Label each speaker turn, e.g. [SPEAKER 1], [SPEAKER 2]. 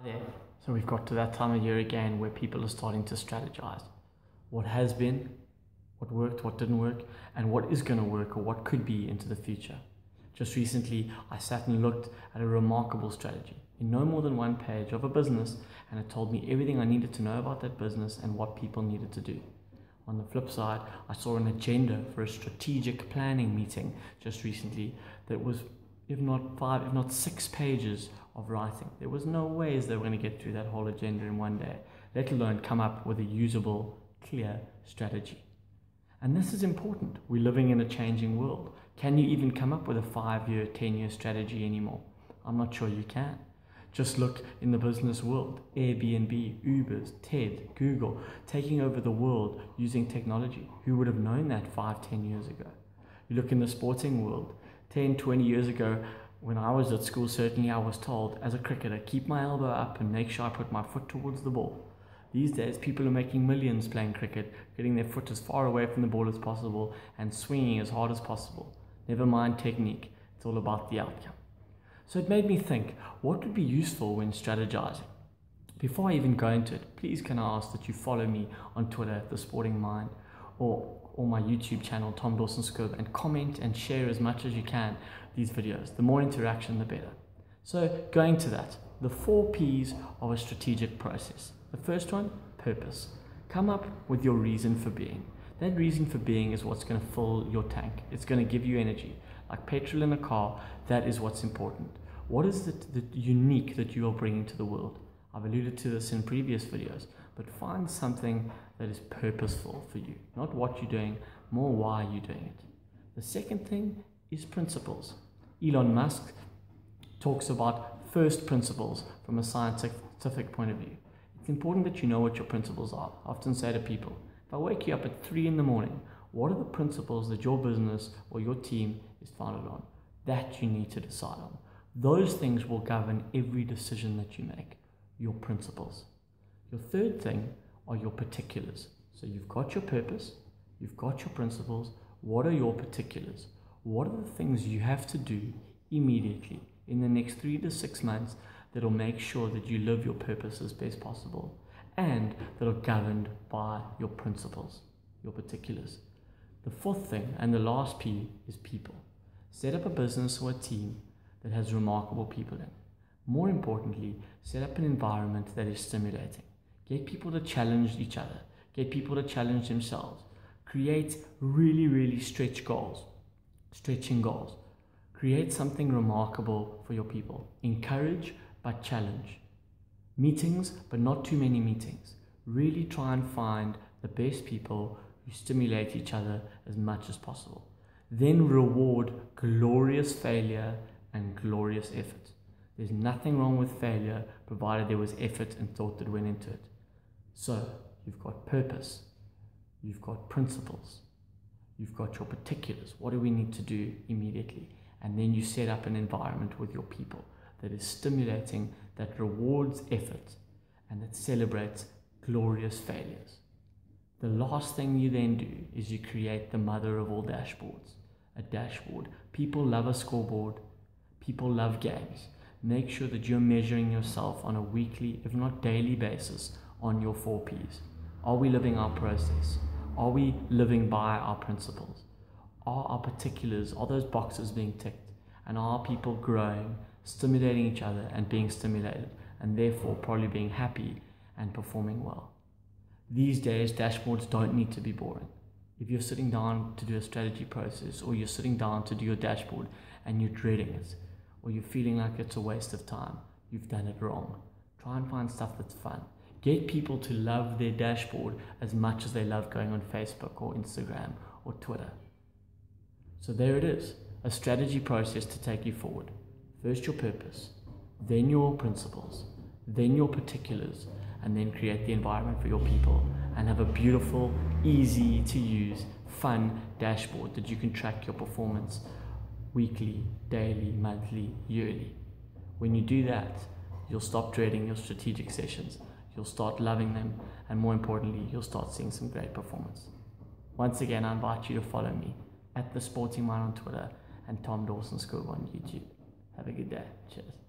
[SPEAKER 1] There. So we've got to that time of year again where people are starting to strategize. What has been, what worked, what didn't work, and what is going to work or what could be into the future. Just recently, I sat and looked at a remarkable strategy in no more than one page of a business, and it told me everything I needed to know about that business and what people needed to do. On the flip side, I saw an agenda for a strategic planning meeting just recently that was, if not 5, if not 6 pages of writing. There was no ways they were going to get through that whole agenda in one day, let alone come up with a usable, clear strategy. And this is important. We're living in a changing world. Can you even come up with a 5-year, 10-year strategy anymore? I'm not sure you can. Just look in the business world. Airbnb, Ubers, TED, Google, taking over the world using technology. Who would have known that 5-10 years ago? You look in the sporting world. 10-20 years ago, when I was at school, certainly I was told, as a cricketer, keep my elbow up and make sure I put my foot towards the ball. These days, people are making millions playing cricket, getting their foot as far away from the ball as possible and swinging as hard as possible. Never mind technique, it's all about the outcome. So it made me think, what would be useful when strategizing? Before I even go into it, please can I ask that you follow me on Twitter at The Sporting Mind or my YouTube channel, Tom Dawson-Squibb, and comment and share as much as you can these videos. The more interaction, the better. So going to that, the 4 P's of a strategic process. The first one, purpose. Come up with your reason for being. That reason for being is what's going to fill your tank. It's going to give you energy. Like petrol in a car, that is what's important. What is the unique that you are bringing to the world? I've alluded to this in previous videos, but find something that is purposeful for you. Not what you're doing, more why you're doing it. The second thing is principles. Elon Musk talks about first principles from a scientific point of view. It's important that you know what your principles are. I often say to people, if I wake you up at 3 in the morning, what are the principles that your business or your team is founded on? That you need to decide on. Those things will govern every decision that you make, your principles. Your third thing are your particulars. So you've got your purpose, you've got your principles. What are your particulars? What are the things you have to do immediately in the next 3 to 6 months that will make sure that you live your purpose as best possible and that are governed by your principles, your particulars? The fourth thing and the last P is people. Set up a business or a team that has remarkable people in. More importantly, set up an environment that is stimulating. Get people to challenge each other. Get people to challenge themselves. Create really stretching goals. Create something remarkable for your people. Encourage but challenge. Meetings, but not too many meetings. Really try and find the best people who stimulate each other as much as possible. Then reward glorious failure and glorious effort. There's nothing wrong with failure provided there was effort and thought that went into it. So you've got purpose, you've got principles, you've got your particulars. What do we need to do immediately? And then you set up an environment with your people that is stimulating, that rewards effort, and that celebrates glorious failures. The last thing you then do is you create the mother of all dashboards, a dashboard. People love a scoreboard. People love games. Make sure that you're measuring yourself on a weekly, if not daily basis on your 4 Ps. Are we living our process? Are we living by our principles? Are our particulars, are those boxes being ticked? And are people growing, stimulating each other and being stimulated, and therefore probably being happy and performing well? These days, dashboards don't need to be boring. If you're sitting down to do a strategy process, or you're sitting down to do your dashboard and you're dreading it, or you're feeling like it's a waste of time, you've done it wrong. Try and find stuff that's fun. Get people to love their dashboard as much as they love going on Facebook or Instagram or Twitter. So there it is, a strategy process to take you forward. First your purpose, then your principles, then your particulars, and then create the environment for your people and have a beautiful, easy to use, fun dashboard that you can track your performance weekly, daily, monthly, yearly. When you do that, you'll stop dreading your strategic sessions. You'll start loving them, and more importantly, you'll start seeing some great performance. Once again, I invite you to follow me at The Sporting Mind on Twitter and Tom Dawson-Squibb on YouTube. Have a good day. Cheers.